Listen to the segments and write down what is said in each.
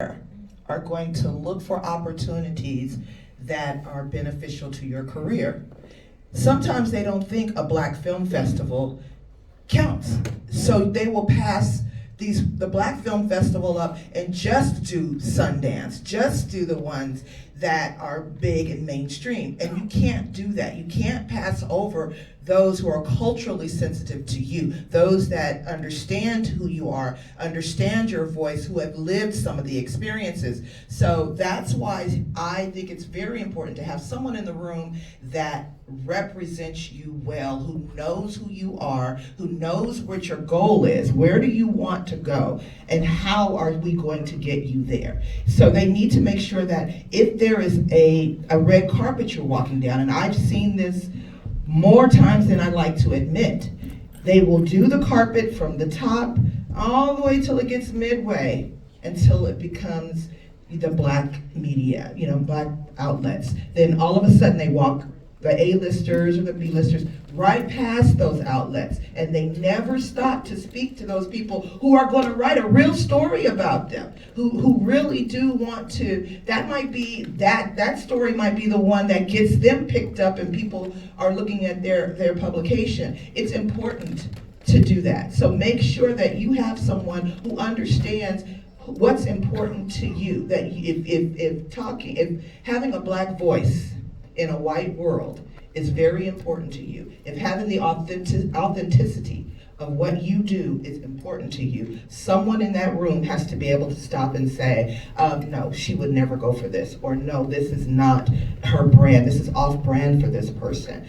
are going to look for opportunities that are beneficial to your career. Sometimes they don't think a black film festival counts. So they will pass the Black Film Festival up and just do Sundance, just do the ones that are big and mainstream. And you can't do that. You can't pass over those who are culturally sensitive to you, those that understand who you are, understand your voice, who have lived some of the experiences. So that's why I think it's very important to have someone in the room that represents you well, who knows who you are, who knows what your goal is, where do you want to go, and how are we going to get you there. So they need to make sure that if there is a red carpet you're walking down, and I've seen this more times than I like to admit, they will do the carpet from the top all the way till it gets midway, until it becomes the black media, black outlets. Then all of a sudden they walk the A-listers or the B-listers right past those outlets, and they never stop to speak to those people who are going to write a real story about them, who really do want to. That might be that story might be the one that gets them picked up and people are looking at their publication. It's important to do that. So make sure that you have someone who understands what's important to you. That if having a black voice in a white world is very important to you, if having the authenticity of what you do is important to you, someone in that room has to be able to stop and say, no, she would never go for this, or no, this is not her brand, this is off brand for this person.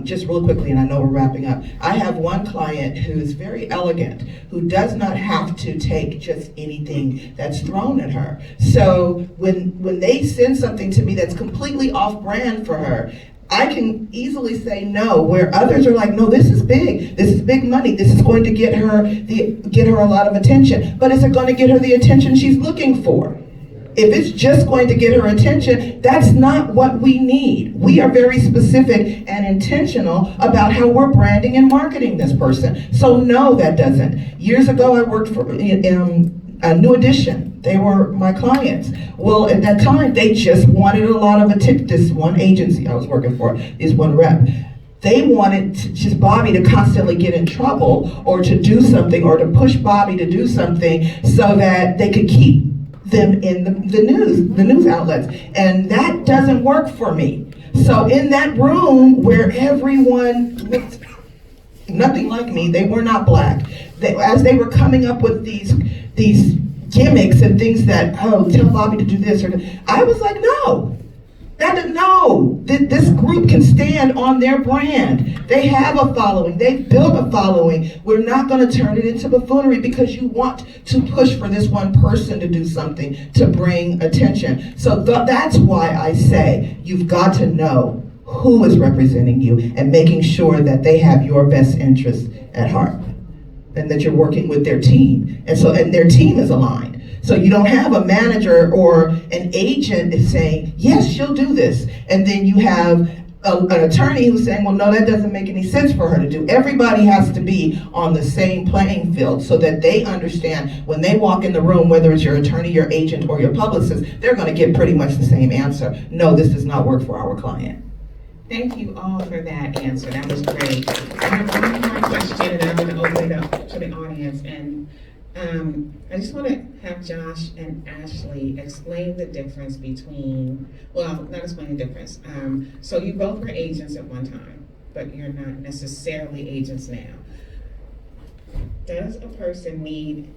Just real quickly, and I know we're wrapping up, I have one client who's very elegant, who does not have to take just anything that's thrown at her. So when they send something to me that's completely off brand for her, I can easily say no, where others are like, no, this is big money, this is going to get her a lot of attention. But is it going to get her the attention she's looking for? If it's just going to get her attention, that's not what we need. We are very specific and intentional about how we're branding and marketing this person. So no, that doesn't. Years ago, I worked for New Edition. They were my clients. Well, at that time, they just wanted a lot of attention. This one agency I was working for, this one rep, they wanted just Bobby to constantly get in trouble or to do something or to push Bobby to do something so that they could keep them in the news outlets. And that doesn't work for me. So in that room where everyone looked nothing like me, they were not black, as they were coming up with these gimmicks and things that, tell Bobby to do this, or I was like, no. This group can stand on their brand. They have a following. They've built a following. We're not going to turn it into buffoonery because you want to push for this one person to do something to bring attention. So that's why I say you've got to know who is representing you and making sure that they have your best interests at heart and that you're working with their team. And their team is aligned. So you don't have a manager or an agent saying, yes, she'll do this. And then you have an attorney who's saying, well, no, that doesn't make any sense for her to do. Everybody has to be on the same playing field so that they understand when they walk in the room, whether it's your attorney, your agent, or your publicist, they're going to get pretty much the same answer. No, this does not work for our client. Thank you all for that answer. That was great. I have one more question, and I'm going to open it up to the audience. And I just want to have Josh and Ashley explain the difference between, well, not explain the difference. So you both were agents at one time, but you're not necessarily agents now. Does a person need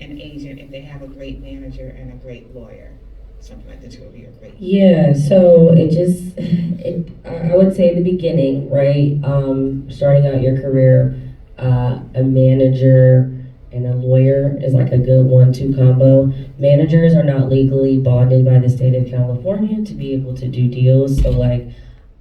an agent if they have a great manager and a great lawyer? Something like the two of you are great. Yeah, so I would say in the beginning, right, starting out your career, a manager and a lawyer is like a good 1-2 combo. Managers are not legally bonded by the state of California to be able to do deals. So like,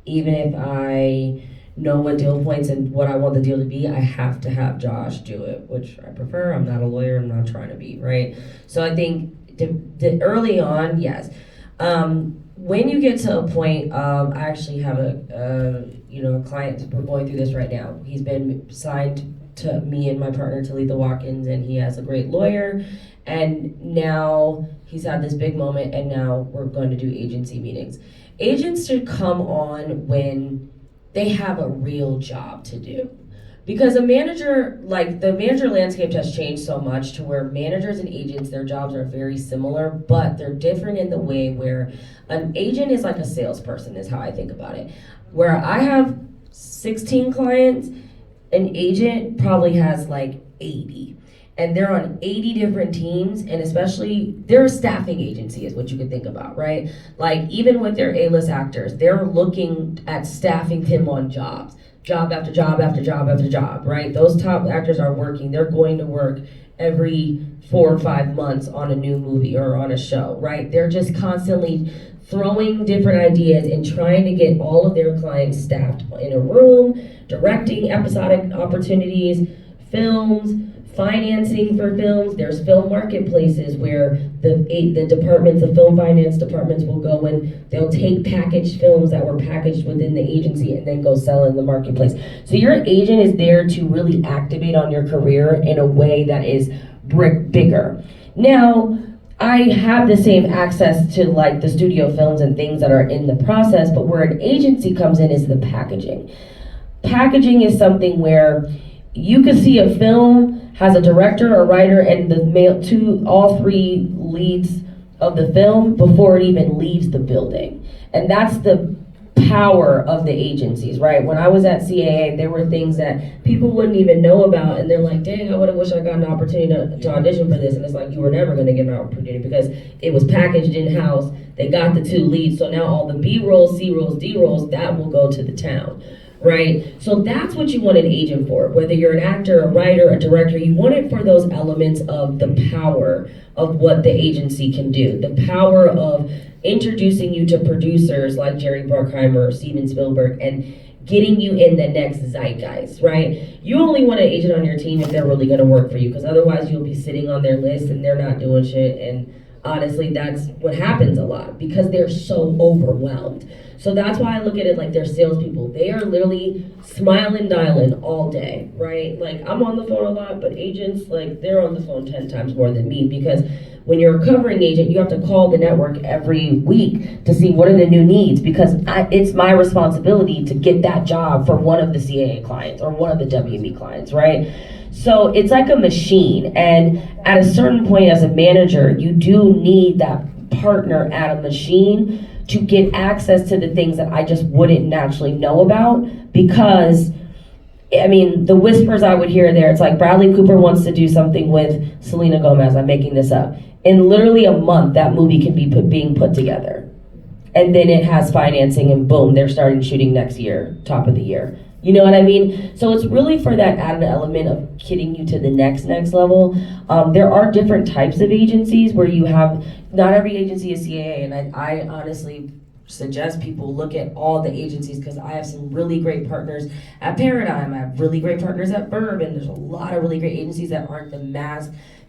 even if I know what deal points and what I want the deal to be, I have to have Josh do it, which I prefer. I'm not a lawyer, I'm not trying to be, right? So I think the early on, yes. When you get to a point of, I actually have a client, we're going through this right now. He's been signed to me and my partner, Talitha Watkins, and he has a great lawyer. And now he's had this big moment, and now we're going to do agency meetings. Agents should come on when they have a real job to do. Because a manager, like the manager landscape has changed so much to where managers and agents, their jobs are very similar, but they're different in the way where an agent is like a salesperson, is how I think about it. Where I have 16 clients, an agent probably has like 80. And they're on 80 different teams, and especially they're a staffing agency is what you could think about, right? Like even with their A-list actors, they're looking at staffing them on jobs, job after job after job after job, right? Those top actors are working. They're going to work every 4 or 5 months on a new movie or on a show, right? They're just constantly throwing different ideas and trying to get all of their clients staffed in a room, directing episodic opportunities, films, financing for films. There's film marketplaces where the departments, the film finance departments will go and they'll take packaged films that were packaged within the agency and then go sell in the marketplace. So your agent is there to really activate on your career in a way that is bigger. Now, I have the same access to like the studio films and things that are in the process, but where an agency comes in is the packaging. Packaging is something where you could see a film has a director, a writer, and all three leads of the film before it even leaves the building. And that's the power of the agencies, right? When I was at CAA, there were things that people wouldn't even know about, and they're like, dang, I would have wished I got an opportunity to audition for this. And it's like, you were never gonna get an opportunity because it was packaged in-house. They got the 2 leads, so now all the B-rolls, C-rolls, D-rolls, that will go to the town. Right? So that's what you want an agent for. Whether you're an actor, a writer, a director, you want it for those elements of the power of what the agency can do. The power of introducing you to producers like Jerry Bruckheimer or Steven Spielberg and getting you in the next zeitgeist, right? You only want an agent on your team if they're really gonna work for you, because otherwise you'll be sitting on their list and they're not doing shit. And honestly, that's what happens a lot because they're so overwhelmed. So that's why I look at it like they're salespeople. They are literally smiling, dialing all day, right? Like I'm on the phone a lot, but agents, like they're on the phone 10 times more than me because when you're a covering agent, you have to call the network every week to see what are the new needs because it's my responsibility to get that job for one of the CAA clients or one of the WME clients, right? So it's like a machine, and at a certain point as a manager, you do need that partner at a machine to get access to the things that I just wouldn't naturally know about because, I mean, the whispers I would hear there, it's like Bradley Cooper wants to do something with Selena Gomez, I'm making this up. In literally a month, that movie can be being put together. And then it has financing and boom, they're starting shooting next year, top of the year. You know what I mean? So it's really for that added element of getting you to the next level. There are different types of agencies where you have, not every agency is CAA, and I honestly suggest people look at all the agencies because I have some really great partners at Paradigm. I have really great partners at Verb, and there's a lot of really great agencies that aren't the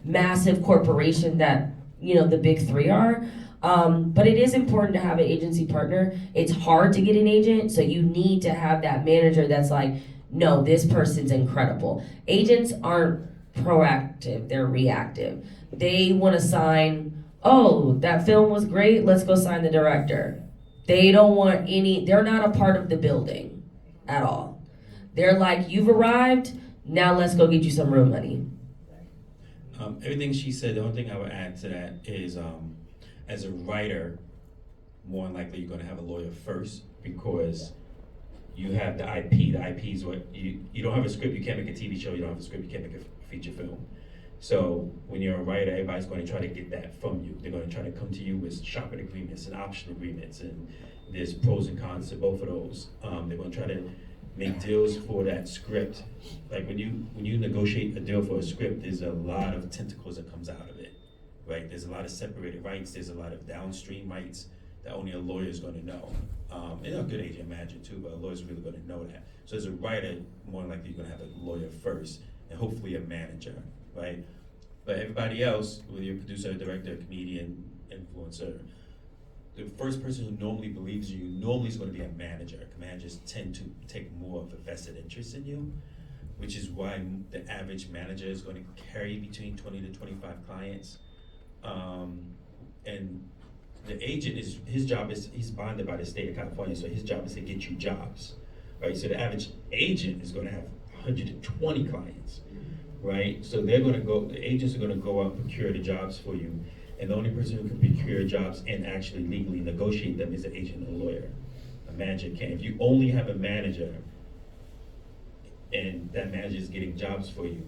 massive corporation that, you know, the big 3 are. But it is important to have an agency partner. It's hard to get an agent, so you need to have that manager that's like, no, this person's incredible. Agents aren't proactive, they're reactive. They want to sign, oh, that film was great, let's go sign the director. They don't want they're not a part of the building at all. They're like, you've arrived, now let's go get you some room money. Everything she said, the only thing I would add to that is, as a writer, more than likely you're going to have a lawyer first because you have the IP. The IP is what you don't have a script, you can't make a TV show, you don't have a script, you can't make a feature film. So when you're a writer, everybody's going to try to get that from you. They're going to try to come to you with shopping agreements and option agreements, and there's pros and cons to both of those. They're going to try to make deals for that script. Like when you negotiate a deal for a script, there's a lot of tentacles that comes out of it. Right, there's a lot of separated rights. There's a lot of downstream rights that only a lawyer is going to know, and a good agent manager too. But a lawyer's really going to know that. So as a writer, more than likely you're going to have a lawyer first, and hopefully a manager, right? But everybody else, whether you're a producer, director, comedian, influencer, the first person who normally believes you normally is going to be a manager. Managers tend to take more of a vested interest in you, which is why the average manager is going to carry between 20 to 25 clients. And the agent is, his job is, he's bonded by the state of California, so his job is to get you jobs, right? So the average agent is gonna have 120 clients, right? So they're gonna go, the agents are gonna go out and procure the jobs for you. And the only person who can procure jobs and actually legally negotiate them is an agent or lawyer. A manager can't. If you only have a manager and that manager is getting jobs for you,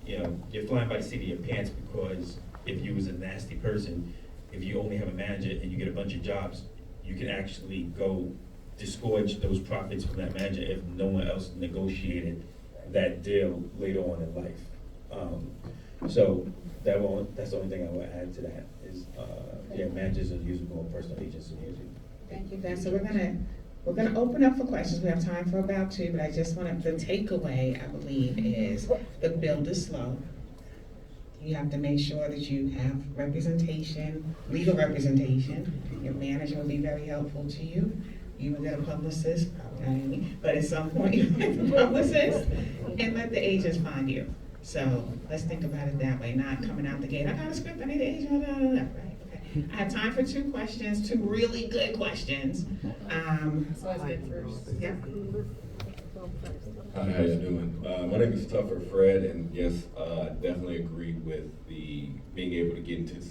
you know, you're flying by the seat of your pants, because if you was a nasty person, if you only have a manager and you get a bunch of jobs, you can actually go disgorge those profits from that manager if no one else negotiated that deal later on in life. So that's the only thing I would add to that is, yeah, managers are usable, personal agents are usable. Thank you, guys. So we're gonna open up for questions. We have time for about 2, but I just want to, the takeaway, I believe, is the build is slow. You have to make sure that you have representation, legal representation. Your manager will be very helpful to you. You will get a publicist, but at some point you get a publicist, and let the agents find you. So let's think about it that way, not coming out the gate, I got a script, I need an agent, blah, blah, blah. Right, okay. I have time for 2 questions, 2 really good questions. So I did first. Yeah. Hi, how you doing? My name is Tuffer Fred, and yes, I definitely agree with the being able to get into